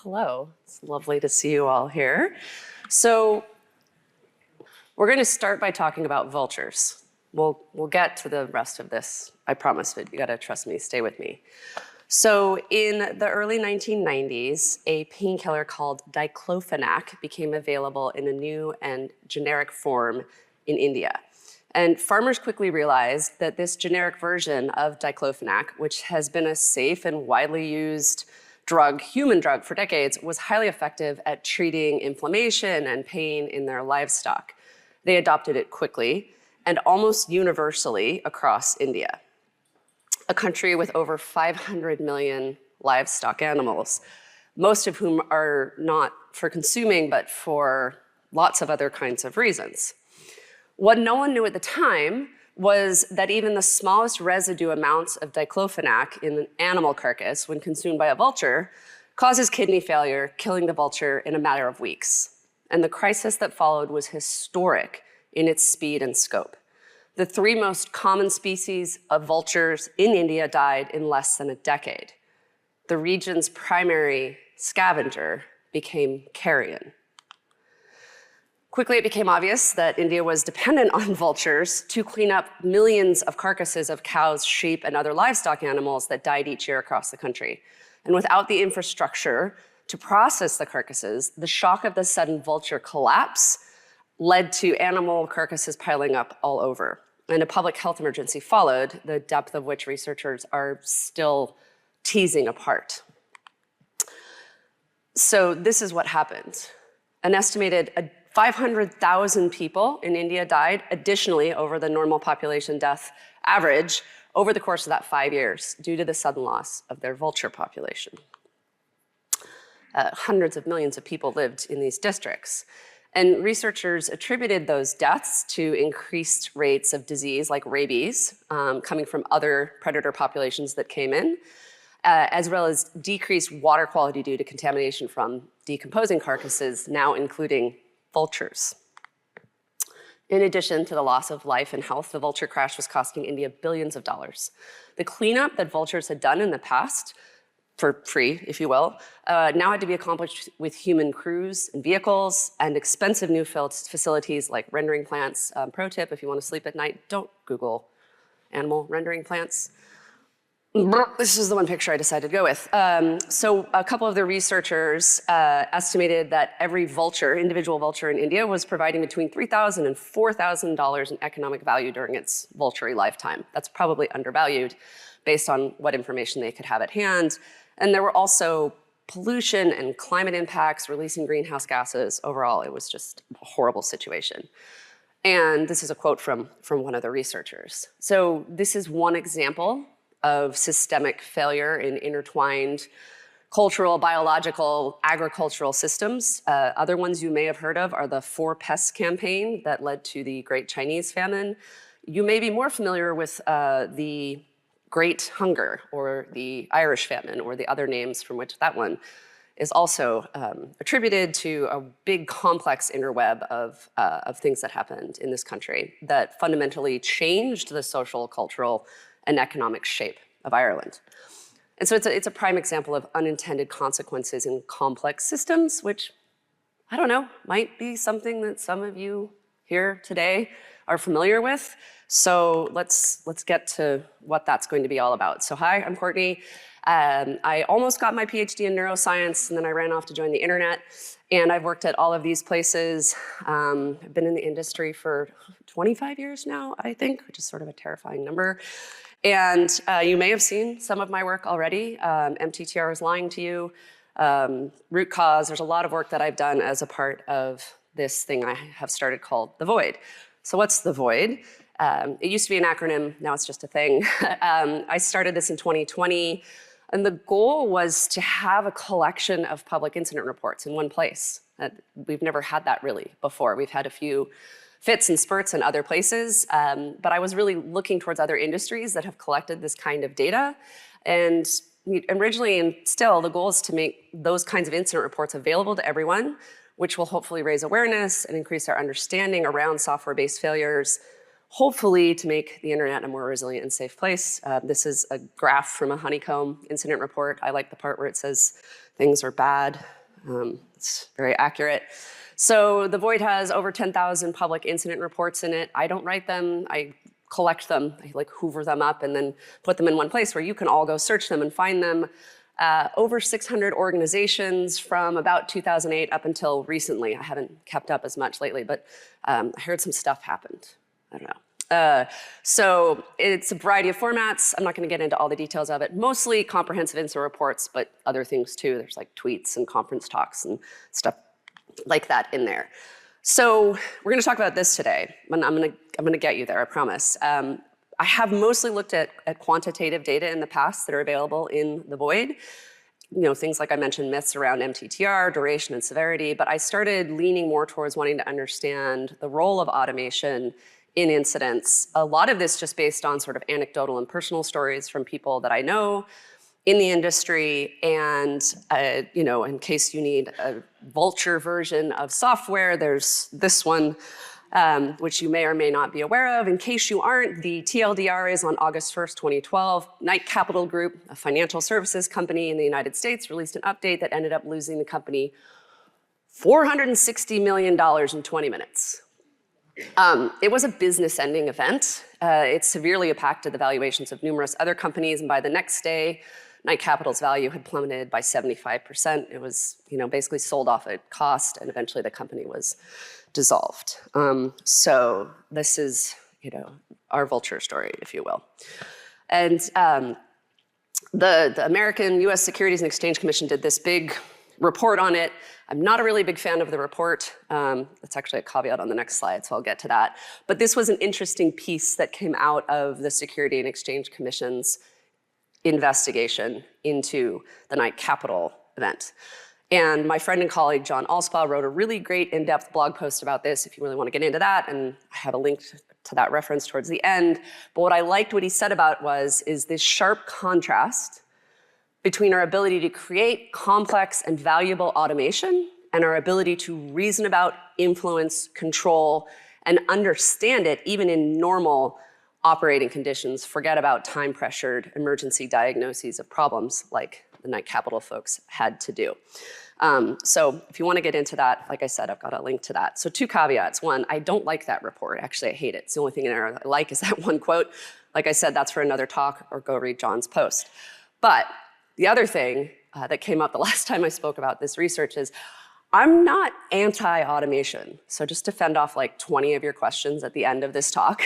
Hello, it's lovely to see you all here. So we're going to start by talking about vultures. We'll get to the rest of this, I promise, but you gotta trust me, stay with me. So in the early 1990s, a painkiller called diclofenac became available in a new and generic form in India. And farmers quickly realized that this generic version of diclofenac, which has been a safe and widely used drug, human drug for decades, was highly effective at treating inflammation and pain in their livestock. They adopted it quickly and almost universally across India, a country with over 500 million livestock animals, most of whom are not for consuming, but for lots of other kinds of reasons. What no one knew at the time was that even the smallest residue amounts of diclofenac in an animal carcass, when consumed by a vulture, causes kidney failure, killing the vulture in a matter of weeks. And the crisis that followed was historic in its speed and scope. The three most common species of vultures in India died in less than a decade. The region's primary scavenger became carrion. Quickly, it became obvious that India was dependent on vultures to clean up millions of carcasses of cows, sheep, and other livestock animals that died each year across the country. And without the infrastructure to process the carcasses, the shock of the sudden vulture collapse led to animal carcasses piling up all over. And a public health emergency followed, the depth of which researchers are still teasing apart. So this is what happened. An estimated 500,000 people in India died additionally over the normal population death average over the course of that 5 years due to the sudden loss of their vulture population. Hundreds of millions of people lived in these districts. And researchers attributed those deaths to increased rates of disease like rabies coming from other predator populations that came in, as well as decreased water quality due to contamination from decomposing carcasses, now including vultures. In addition to the loss of life and health, the vulture crash was costing India billions of dollars. The cleanup that vultures had done in the past, for free, if you will, now had to be accomplished with human crews and vehicles and expensive new facilities like rendering plants. Pro tip, if you want to sleep at night, don't Google animal rendering plants. This is the one picture I decided to go with. So a couple of the researchers estimated that every vulture, individual vulture in India, was providing between $3,000 and $4,000 in economic value during its vulture lifetime. That's probably undervalued based on what information they could have at hand. And there were also pollution and climate impacts, releasing greenhouse gases. Overall, it was just a horrible situation. And this is a quote from one of the researchers. So this is one example of systemic failure in intertwined cultural, biological, agricultural systems. Other ones you may have heard of are the Four Pests campaign that led to the Great Chinese Famine. You may be more familiar with the Great Hunger or the Irish Famine or the other names from which that one is also attributed to a big complex interweb of things that happened in this country that fundamentally changed the social, cultural, and economic shape of Ireland. And so it's a prime example of unintended consequences in complex systems, which, I don't know, might be something that some of you here today are familiar with. So let's get to what that's going to be all about. So hi, I'm Courtney. I almost got my PhD in neuroscience, and then I ran off to join the internet. And I've worked at all of these places. I've been in the industry for 25 years now, I think, which is sort of a terrifying number. And you may have seen some of my work already. MTTR is lying to you. Root cause, there's a lot of work that I've done as a part of this thing I have started called The Void. So what's The Void? It used to be an acronym, now it's just a thing. I started this in 2020, and the goal was to have a collection of public incident reports in one place. We've never had that really before. We've had a few fits and spurts in other places, but I was really looking towards other industries that have collected this kind of data. And originally, and still, the goal is to make those kinds of incident reports available to everyone, which will hopefully raise awareness and increase our understanding around software-based failures, hopefully to make the internet a more resilient and safe place. This is a graph from a Honeycomb incident report. I like the part where it says things are bad. It's very accurate. So the Void has over 10,000 public incident reports in it. I don't write them, I collect them, I like hoover them up and then put them in one place where you can all go search them and find them. Over 600 organizations from about 2008 up until recently. I haven't kept up as much lately, but I heard some stuff happened. I don't know. So it's a variety of formats. I'm not going to get into all the details of it. Mostly comprehensive incident reports, but other things too. There's like tweets and conference talks and stuff like that in there. So we're going to talk about this today. I'm going to get you there, I promise. I have mostly looked at quantitative data in the past that are available in the Void. You know, things like I mentioned, myths around MTTR, duration and severity, but I started leaning more towards wanting to understand the role of automation in incidents. A lot of this just based on sort of anecdotal and personal stories from people that I know in the industry. And, you know, in case you need a vulture version of software, there's this one, which you may or may not be aware of. In case you aren't, the TLDR is on August 1st, 2012. Knight Capital Group, a financial services company in the United States, released an update that ended up losing the company $460 million in 20 minutes. It was a business-ending event. It severely impacted the valuations of numerous other companies, and by the next day, Knight Capital's value had plummeted by 75%. It was, you know, basically sold off at cost, and eventually the company was dissolved. So this is, you know, our vulture story, if you will. And the American US Securities and Exchange Commission did this big report on it. I'm not a really big fan of the report. That's actually a caveat on the next slide, so I'll get to that. But this was an interesting piece that came out of the Security and Exchange Commission's investigation into the Knight Capital event. And my friend and colleague, John Alspaugh, wrote a really great in-depth blog post about this if you really want to get into that, and I have a link to that reference towards the end. But what I liked what he said about is this sharp contrast between our ability to create complex and valuable automation and our ability to reason about, influence, control, and understand it even in normal operating conditions. Forget about time-pressured emergency diagnoses of problems like the Knight Capital folks had to do. So if you want to get into that, like I said, I've got a link to that. So 2 caveats. 1, I don't like that report. Actually, I hate it. It's the only thing in there I like is that one quote. Like I said, that's for another talk, or go read John's post. But the other thing that came up the last time I spoke about this research is I'm not anti-automation. So just to fend off like 20 of your questions at the end of this talk,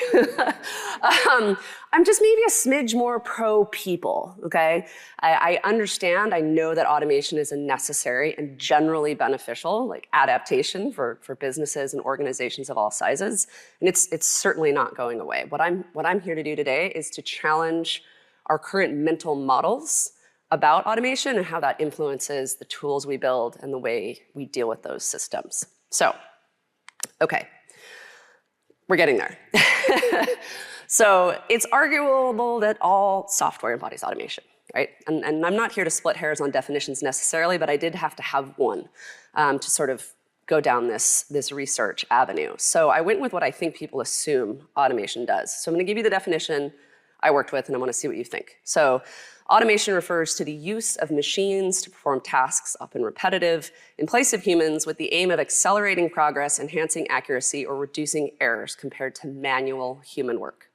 I'm just maybe a smidge more pro-people, okay? I understand, I know that automation is a necessary and generally beneficial, like adaptation for businesses and organizations of all sizes, and it's certainly not going away. What I'm here to do today is to challenge our current mental models about automation and how that influences the tools we build and the way we deal with those systems. So, okay, we're getting there. So it's arguable that all software embodies automation, right? And I'm not here to split hairs on definitions necessarily, but I did have to have one to sort of go down this research avenue. So I went with what I think people assume automation does. So I'm gonna give you the definition I worked with, and I wanna see what you think. So automation refers to the use of machines to perform tasks, often repetitive, in place of humans with the aim of accelerating progress, enhancing accuracy, or reducing errors compared to manual human work.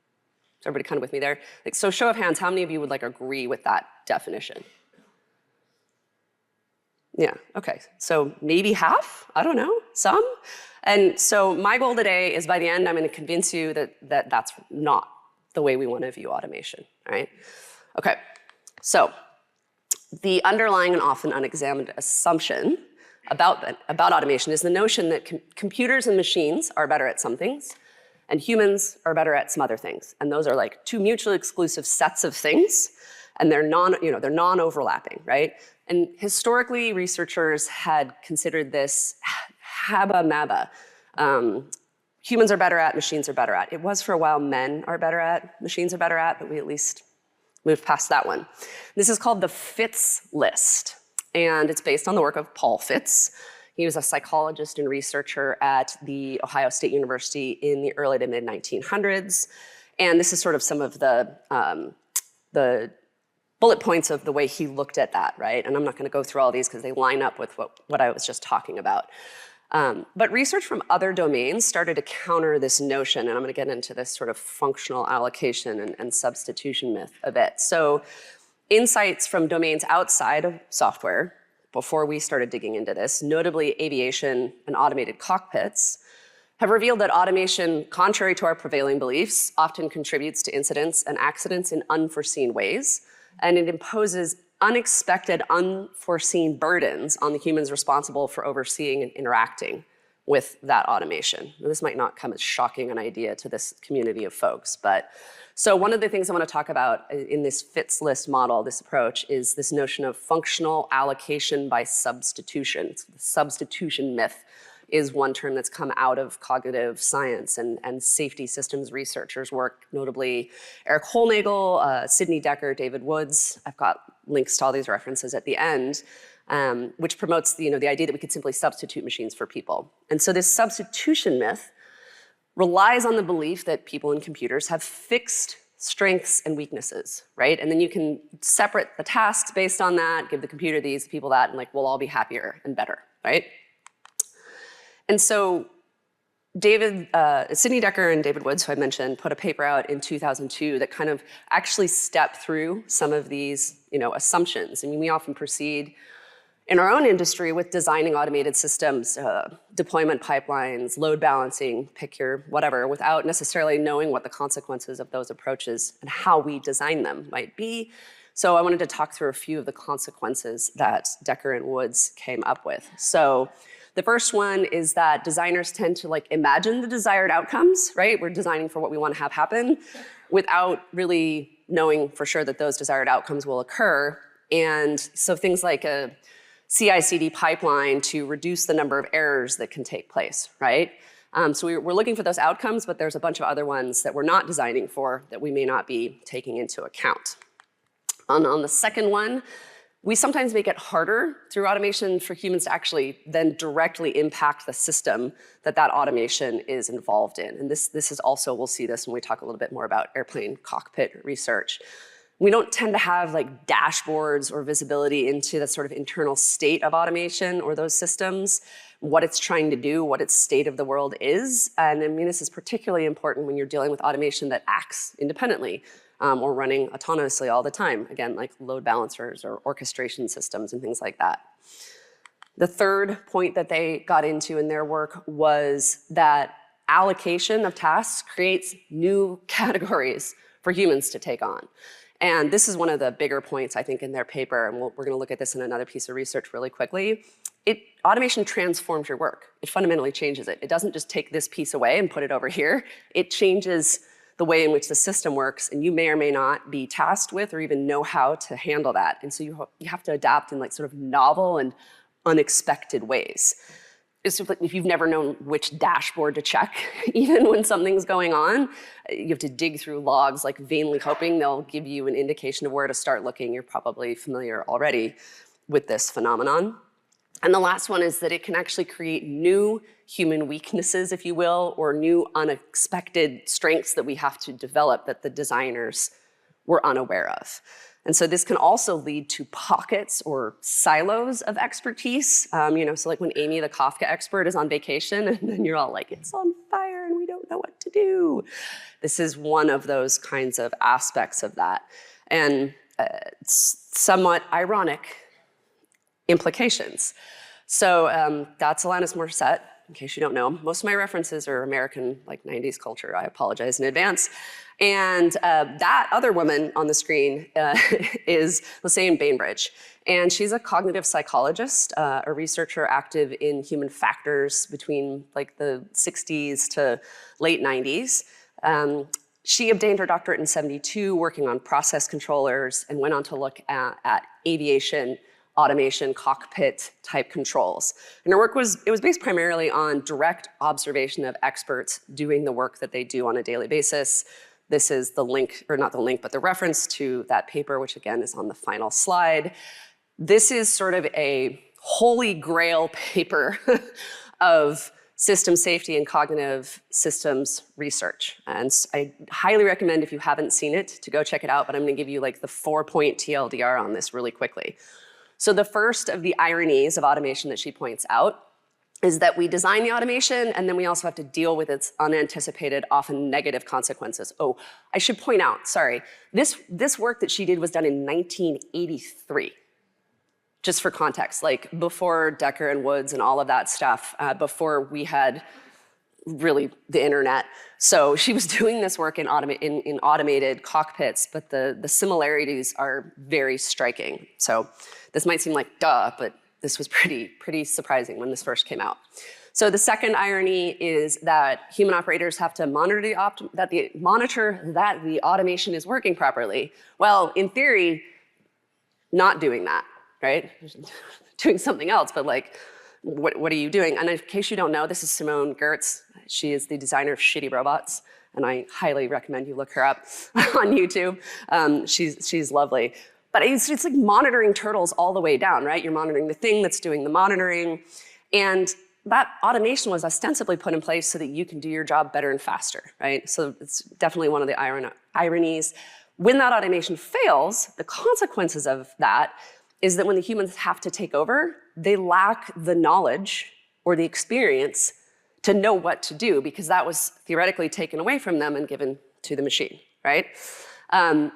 Is everybody kind of with me there? Like, so show of hands, how many of you would like agree with that definition? Yeah, okay, so maybe half, I don't know, some? And so my goal today is by the end, I'm gonna convince you that that's not the way we wanna view automation, all right? Okay. So the underlying and often unexamined assumption about automation is the notion that computers and machines are better at some things and humans are better at some other things. And those are like 2 mutually exclusive sets of things, and they're non-overlapping, right? And historically, researchers had considered this habba mabba. Humans are better at, machines are better at. It was for a while men are better at, machines are better at, but we at least moved past that one. This is called the Fitts list, and it's based on the work of Paul Fitts. He was a psychologist and researcher at the Ohio State University in the early to mid 1900s. And this is sort of some of the bullet points of the way he looked at that, right? And I'm not gonna go through all these because they line up with what I was just talking about. But research from other domains started to counter this notion, and I'm gonna get into this sort of functional allocation and substitution myth a bit. So insights from domains outside of software, before we started digging into this, notably aviation and automated cockpits, have revealed that automation, contrary to our prevailing beliefs, often contributes to incidents and accidents in unforeseen ways, and it imposes unexpected, unforeseen burdens on the humans responsible for overseeing and interacting with that automation. Now, this might not come as shocking an idea to this community of folks, but so one of the things I want to talk about in this fits list model, this approach, is this notion of functional allocation by substitution. The substitution myth is one term that's come out of cognitive science and safety systems researchers' work, notably Eric Holnagel, Sidney Dekker, David Woods. I've got links to all these references at the end, which promotes the idea that we could simply substitute machines for people. And so this substitution myth relies on the belief that people and computers have fixed strengths and weaknesses, right? And then you can separate the tasks based on that, give the computer these, the people that, and like, we'll all be happier and better, right? And so Sidney Dekker and David Woods, who I mentioned, put a paper out in 2002 that kind of actually stepped through some of these assumptions. I mean, we often proceed in our own industry with designing automated systems, deployment pipelines, load balancing, pick your whatever, without necessarily knowing what the consequences of those approaches and how we design them might be. So I wanted to talk through a few of the consequences that Dekker and Woods came up with. So the first one is that designers tend to imagine the desired outcomes, right? We're designing for what we want to have happen without really knowing for sure that those desired outcomes will occur. And so things like a CI/CD pipeline to reduce the number of errors that can take place, right? So we're looking for those outcomes, but there's a bunch of other ones that we're not designing for that we may not be taking into account. On the second one, we sometimes make it harder through automation for humans to actually then directly impact the system that automation is involved in. And this is also, we'll see this when we talk a little bit more about airplane cockpit research. We don't tend to have dashboards or visibility into the sort of internal state of automation or those systems, what it's trying to do, what its state of the world is. And I mean, this is particularly important when you're dealing with automation that acts independently. Or running autonomously all the time. Again, like load balancers or orchestration systems and things like that. The third point that they got into in their work was that allocation of tasks creates new categories for humans to take on. And this is one of the bigger points, I think, in their paper, and we're gonna look at this in another piece of research really quickly. Automation transforms your work. It fundamentally changes it. It doesn't just take this piece away and put it over here. It changes the way in which the system works, and you may or may not be tasked with or even know how to handle that. And so you have to adapt in sort of novel and unexpected ways. It's sort of if you've never known which dashboard to check, even when something's going on, you have to dig through logs, vainly hoping they'll give you an indication of where to start looking. You're probably familiar already with this phenomenon. And the last one is that it can actually create new human weaknesses, if you will, or new unexpected strengths that we have to develop that the designers were unaware of. And so this can also lead to pockets or silos of expertise. So when Amy, the Kafka expert, is on vacation, and then you're all like, it's on fire and we don't know what to do. This is one of those kinds of aspects of that. And it's somewhat ironic implications. So that's Alanis Morissette, in case you don't know. Most of my references are American, 90s culture. I apologize in advance. And that other woman on the screen is Lisanne Bainbridge. And she's a cognitive psychologist, a researcher active in human factors between the 60s to late 90s. She obtained her doctorate in '72, working on process controllers, and went on to look at aviation automation, cockpit type controls. And her work was based primarily on direct observation of experts doing the work that they do on a daily basis. This is the link, or not the link, but the reference to that paper, which again is on the final slide. This is sort of a holy grail paper of system safety and cognitive systems research. And I highly recommend, if you haven't seen it, to go check it out, but I'm gonna give you like the 4-point TLDR on this really quickly. So the first of the ironies of automation that she points out is that we design the automation and then we also have to deal with its unanticipated, often negative consequences. Oh, I should point out, sorry, this work that she did was done in 1983. Just for context, like before Decker and Woods and all of that stuff, before we had really the internet. So she was doing this work in automated cockpits, but the similarities are very striking. So this might seem like duh, but this was pretty surprising when this first came out. So the second irony is that human operators have to monitor that the automation is working properly. Well, in theory, not doing that, right? Doing something else, but like, what are you doing? And in case you don't know, this is Simone Gertz. She is the designer of Shitty Robots, and I highly recommend you look her up on YouTube. She's lovely. But it's like monitoring turtles all the way down, right? You're monitoring the thing that's doing the monitoring. And that automation was ostensibly put in place so that you can do your job better and faster, right? So it's definitely one of the ironies. When that automation fails, the consequences of that is that when the humans have to take over, they lack the knowledge or the experience to know what to do, because that was theoretically taken away from them and given to the machine, right? And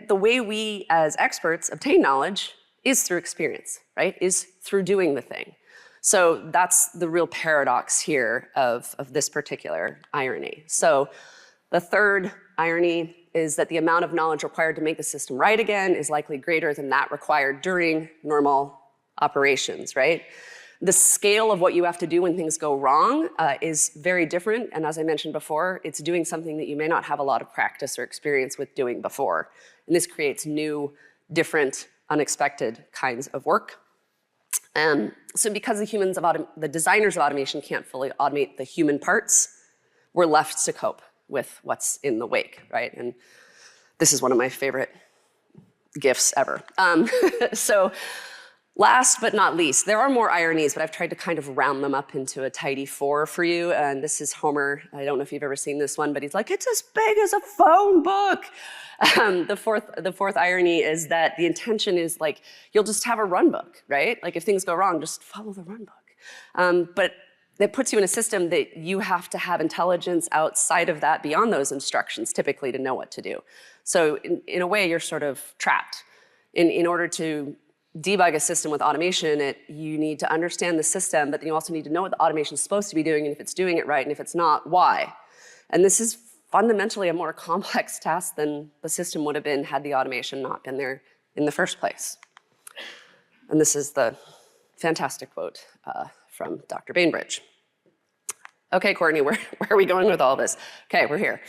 the way we as experts obtain knowledge is through experience, right? Is through doing the thing. So that's the real paradox here of this particular irony. So the third irony is that the amount of knowledge required to make the system right again is likely greater than that required during normal operations, right? The scale of what you have to do when things go wrong is very different. And as I mentioned before, it's doing something that you may not have a lot of practice or experience with doing before. And this creates new, different, unexpected kinds of work. So because the designers of automation can't fully automate the human parts, we're left to cope with what's in the wake, right? And this is one of my favorite gifts ever. So last but not least, there are more ironies, but I've tried to kind of round them up into a tidy 4 for you. And this is Homer. I don't know if you've ever seen this one, but he's like, it's as big as a phone book. The fourth irony is that the intention is like, you'll just have a run book, right? Like if things go wrong, just follow the run book. But that puts you in a system that you have to have intelligence outside of that, beyond those instructions, typically, to know what to do. So in a way, you're sort of trapped. In order to debug a system with automation, you need to understand the system, but then you also need to know what the automation is supposed to be doing, and if it's doing it right, and if it's not, why. And this is fundamentally a more complex task than the system would have been had the automation not been there in the first place. And this is the fantastic quote from Dr. Bainbridge. Okay, Courtney, where are we going with all this? Okay, we're here.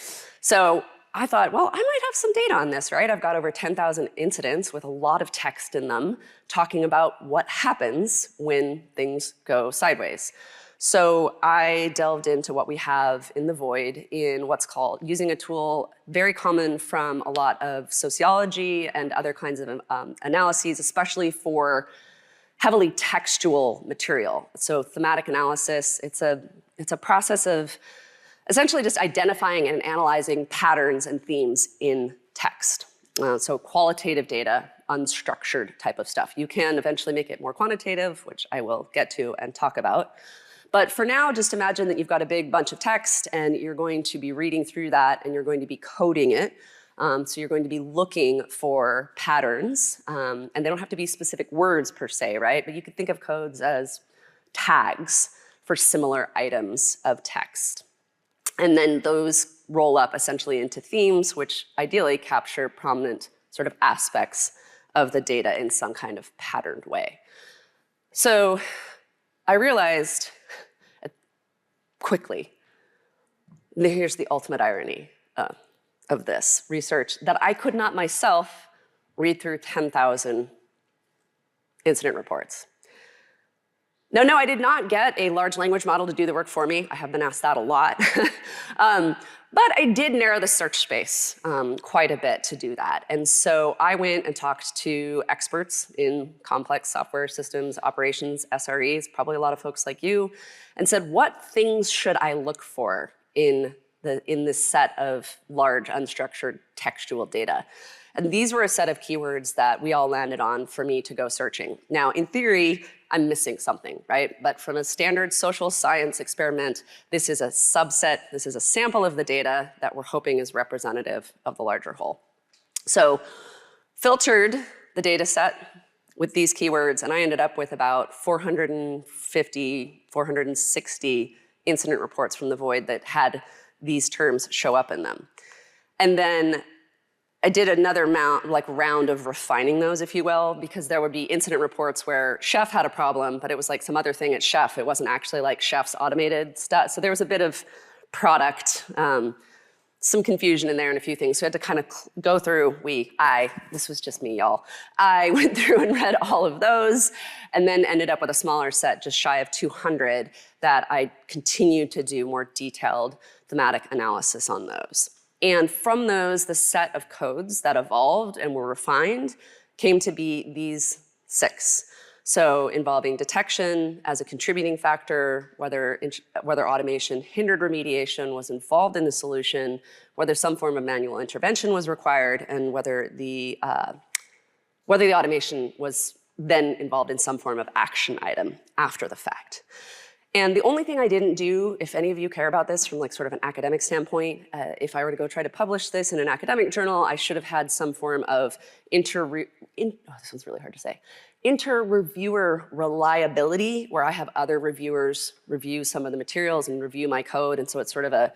So I thought, well, I might have some data on this, right? I've got over 10,000 incidents with a lot of text in them talking about what happens when things go sideways. So I delved into what we have in the void in what's called, using a tool very common from a lot of sociology and other kinds of analyses, especially for heavily textual material. So thematic analysis, it's a process of essentially just identifying and analyzing patterns and themes in text. So qualitative data, unstructured type of stuff. You can eventually make it more quantitative, which I will get to and talk about. But for now, just imagine that you've got a big bunch of text and you're going to be reading through that and you're going to be coding it. So you're going to be looking for patterns, and they don't have to be specific words per se, right? But you could think of codes as tags for similar items of text. And then those roll up essentially into themes, which ideally capture prominent sort of aspects of the data in some kind of patterned way. So I realized quickly, here's the ultimate irony of this research, that I could not myself read through 10,000 incident reports. No, I did not get a large language model to do the work for me. I have been asked that a lot. But I did narrow the search space quite a bit to do that. And so I went and talked to experts in complex software systems, operations, SREs, probably a lot of folks like you, and said, what things should I look for in this set of large unstructured textual data? And these were a set of keywords that we all landed on for me to go searching. Now, in theory, I'm missing something, right? But from a standard social science experiment, this is a subset, this is a sample of the data that we're hoping is representative of the larger whole. So filtered the data set with these keywords, and I ended up with about 450, 460 incident reports from the void that had these terms show up in them. And then I did another round of refining those, if you will, because there would be incident reports where Chef had a problem, but it was like some other thing at Chef. It wasn't actually like Chef's automated stuff. So there was a bit of product, some confusion in there and a few things. So I had to kind of go through, this was just me, y'all. I went through and read all of those and then ended up with a smaller set, just shy of 200, that I continued to do more detailed thematic analysis on those. And from those, the set of codes that evolved and were refined came to be these 6. So involving detection as a contributing factor, whether automation hindered remediation, was involved in the solution, whether some form of manual intervention was required, and whether the automation was then involved in some form of action item after the fact. And the only thing I didn't do, if any of you care about this from like sort of an academic standpoint, if I were to go try to publish this in an academic journal, I should have had some form of this one's really hard to say, inter-reviewer reliability, where I have other reviewers review some of the materials and review my code, and so it's sort of a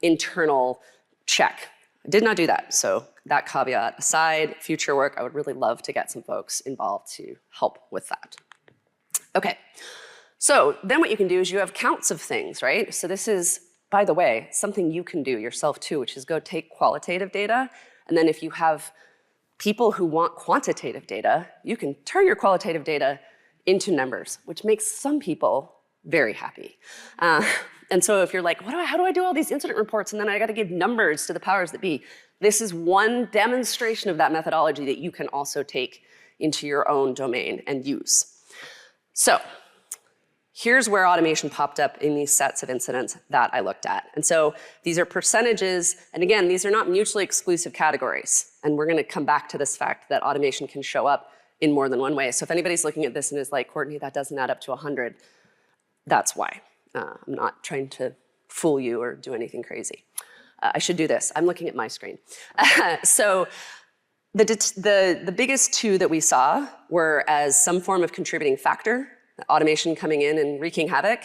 internal check. I did not do that, so that caveat aside, future work, I would really love to get some folks involved to help with that. Okay. So then what you can do is you have counts of things, right? So this is, by the way, something you can do yourself too, which is go take qualitative data, and then if you have people who want quantitative data, you can turn your qualitative data into numbers, which makes some people very happy. And so if you're like, how do I do all these incident reports and then I gotta give numbers to the powers that be? This is one demonstration of that methodology that you can also take into your own domain and use. So, here's where automation popped up in these sets of incidents that I looked at. And so these are percentages, and again, these are not mutually exclusive categories. And we're gonna come back to this fact that automation can show up in more than one way. So if anybody's looking at this and is like, Courtney, that doesn't add up to 100, that's why. I'm not trying to fool you or do anything crazy. I should do this, I'm looking at my screen. So the biggest 2 that we saw were as some form of contributing factor, automation coming in and wreaking havoc,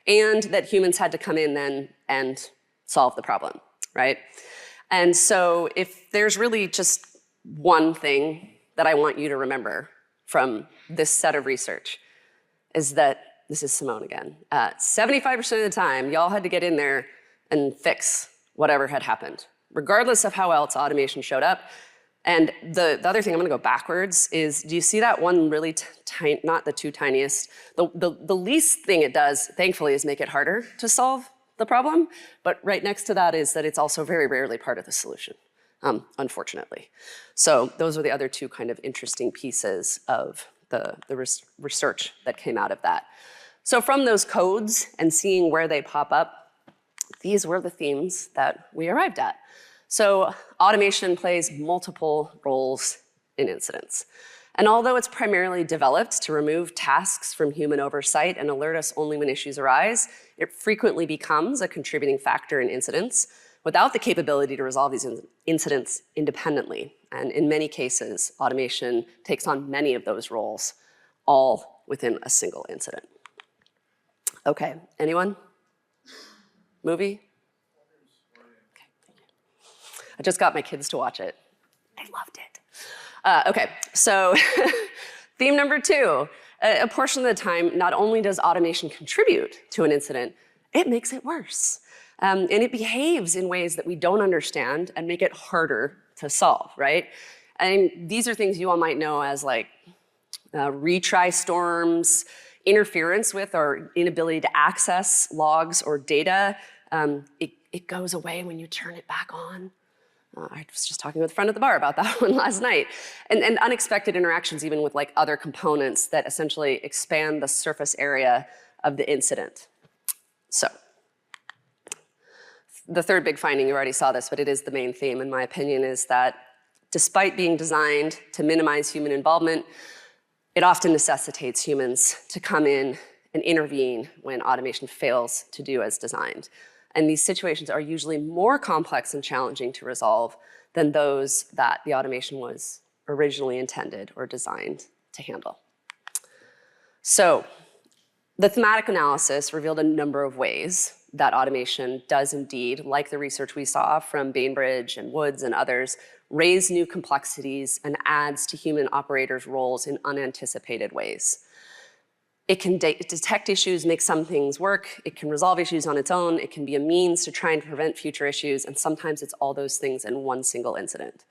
and that humans had to come in then and solve the problem, right? And so if there's really just one thing that I want you to remember from this set of research, is that, this is Simone again, 75% of the time, y'all had to get in there and fix whatever had happened, regardless of how else automation showed up. And the other thing, I'm gonna go backwards, is do you see that one really tiny, not the 2 tiniest, the least thing it does, thankfully, is make it harder to solve the problem, but right next to that is that it's also very rarely part of the solution, unfortunately. So those are the other 2 kind of interesting pieces of the research that came out of that. So from those codes and seeing where they pop up, these were the themes that we arrived at. So automation plays multiple roles in incidents. And although it's primarily developed to remove tasks from human oversight and alert us only when issues arise, it frequently becomes a contributing factor in incidents without the capability to resolve these incidents independently. And in many cases, automation takes on many of those roles, all within a single incident. Okay, anyone? Movie? I just got my kids to watch it. They loved it. Okay, so theme number 2. A portion of the time, not only does automation contribute to an incident, it makes it worse. And it behaves in ways that we don't understand and make it harder to solve, right? And these are things you all might know as like retry storms, interference with or inability to access logs or data. It goes away when you turn it back on. I was just talking with a friend at the bar about that one last night. And unexpected interactions even with like other components that essentially expand the surface area of the incident. So the third big finding, you already saw this, but it is the main theme in my opinion, is that despite being designed to minimize human involvement, it often necessitates humans to come in and intervene when automation fails to do as designed. And these situations are usually more complex and challenging to resolve than those that the automation was originally intended or designed to handle. So the thematic analysis revealed a number of ways that automation does indeed, like the research we saw from Bainbridge and Woods and others, raise new complexities and adds to human operators' roles in unanticipated ways. It can detect issues, make some things work. It can resolve issues on its own. It can be a means to try and prevent future issues. And sometimes it's all those things in one single incident.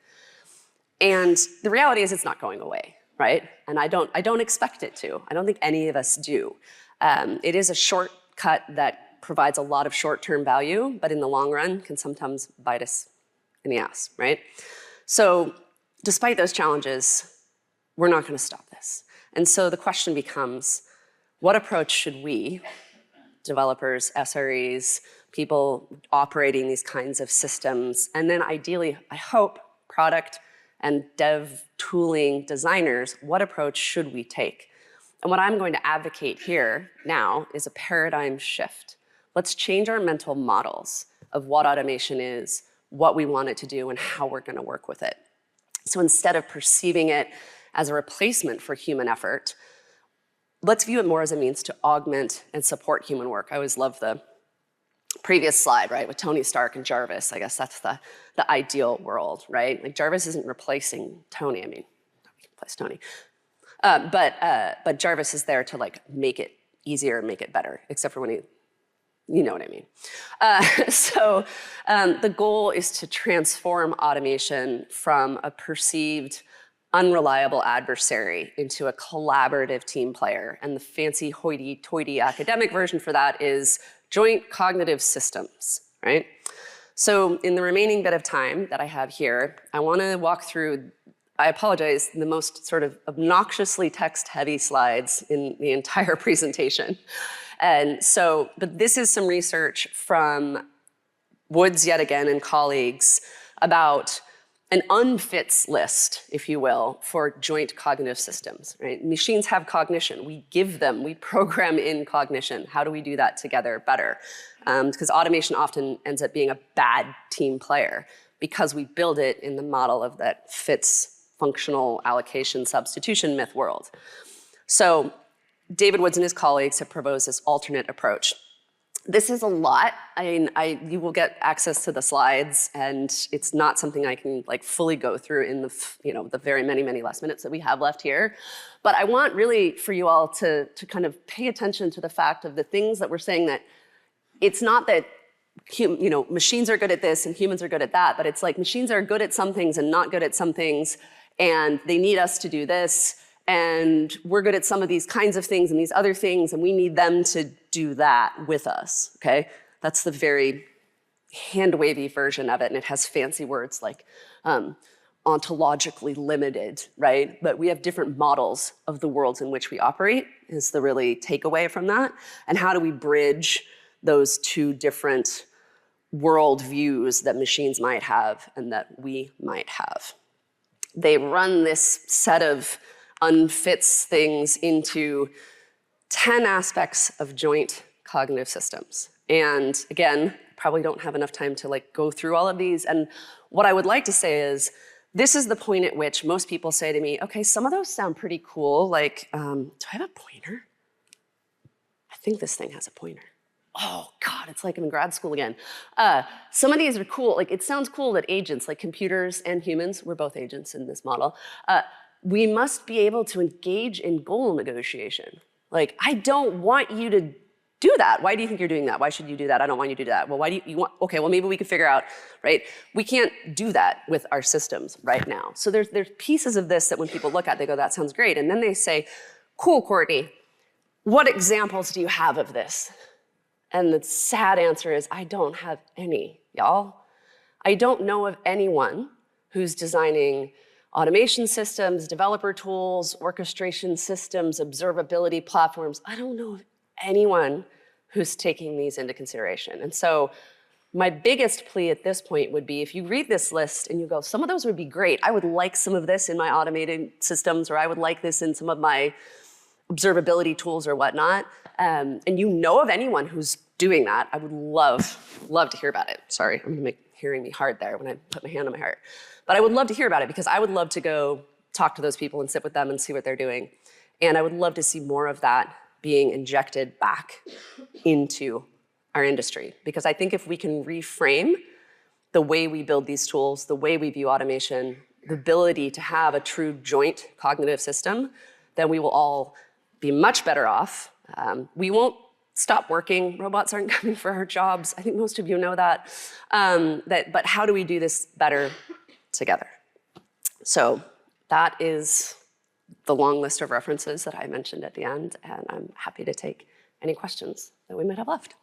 And the reality is it's not going away, right? And I don't expect it to. I don't think any of us do. It is a shortcut that provides a lot of short-term value, but in the long run can sometimes bite us in the ass, right? So despite those challenges, we're not going to stop this. And so the question becomes, what approach should we, developers, SREs, people operating these kinds of systems, and then ideally, I hope, product and dev tooling designers, what approach should we take? And what I'm going to advocate here now is a paradigm shift. Let's change our mental models of what automation is, what we want it to do, and how we're going to work with it. So instead of perceiving it as a replacement for human effort, let's view it more as a means to augment and support human work. I always love the previous slide, right, with Tony Stark and Jarvis. I guess that's the ideal world, right? Like Jarvis isn't replacing Tony. I mean, we can replace Tony. But Jarvis is there to like make it easier, make it better, except for when you know what I mean. So the goal is to transform automation from a perceived unreliable adversary into a collaborative team player. And the fancy hoity-toity academic version for that is joint cognitive systems, right? So in the remaining bit of time that I have here, I want to walk through, I apologize, the most sort of obnoxiously text-heavy slides in the entire presentation. And so, but this is some research from Woods yet again and colleagues about an unfits list, if you will, for joint cognitive systems, right? Machines have cognition. We give them, we program in cognition. How do we do that together better? Because automation often ends up being a bad team player because we build it in the model of that fits functional allocation substitution myth world. So David Woods and his colleagues have proposed this alternate approach. This is a lot. I mean, you will get access to the slides, and it's not something I can like fully go through in the very many last minutes that we have left here. But I want really for you all to kind of pay attention to the fact of the things that we're saying, that it's not that machines are good at this and humans are good at that, but it's like machines are good at some things and not good at some things, and they need us to do this. And we're good at some of these kinds of things and these other things, and we need them to do that with us, okay? That's the very hand-wavy version of it, and it has fancy words like ontologically limited, right? But we have different models of the worlds in which we operate, is the really takeaway from that. And how do we bridge those two different world views that machines might have and that we might have? They run this set of unfits things into 10 aspects of joint cognitive systems. And again, probably don't have enough time to like go through all of these. And what I would like to say is, this is the point at which most people say to me, okay, some of those sound pretty cool. Like, do I have a pointer? I think this thing has a pointer. Oh God, it's like I'm in grad school again. Some of these are cool. Like, it sounds cool that agents, like computers and humans, we're both agents in this model, we must be able to engage in goal negotiation. Like, I don't want you to do that. Why do you think you're doing that? Why should you do that? I don't want you to do that. Well, why do you want, okay, well, maybe we could figure out, right? We can't do that with our systems right now. So there's pieces of this that when people look at, they go, that sounds great. And then they say, cool, Courtney, what examples do you have of this? And the sad answer is, I don't have any, y'all. I don't know of anyone who's designing automation systems, developer tools, orchestration systems, observability platforms. I don't know of anyone who's taking these into consideration. And so my biggest plea at this point would be, if you read this list and you go, some of those would be great. I would like some of this in my automated systems, or I would like this in some of my observability tools or whatnot. And you know of anyone who's doing that, I would love to hear about it. Sorry, I'm hearing me hard there when I put my hand on my heart. But I would love to hear about it, because I would love to go talk to those people and sit with them and see what they're doing. And I would love to see more of that being injected back into our industry. Because I think if we can reframe the way we build these tools, the way we view automation, the ability to have a true joint cognitive system, then we will all be much better off. We won't stop working. Robots aren't coming for our jobs. I think most of you know that. But how do we do this better together? So that is the long list of references that I mentioned at the end, and I'm happy to take any questions that we might have left.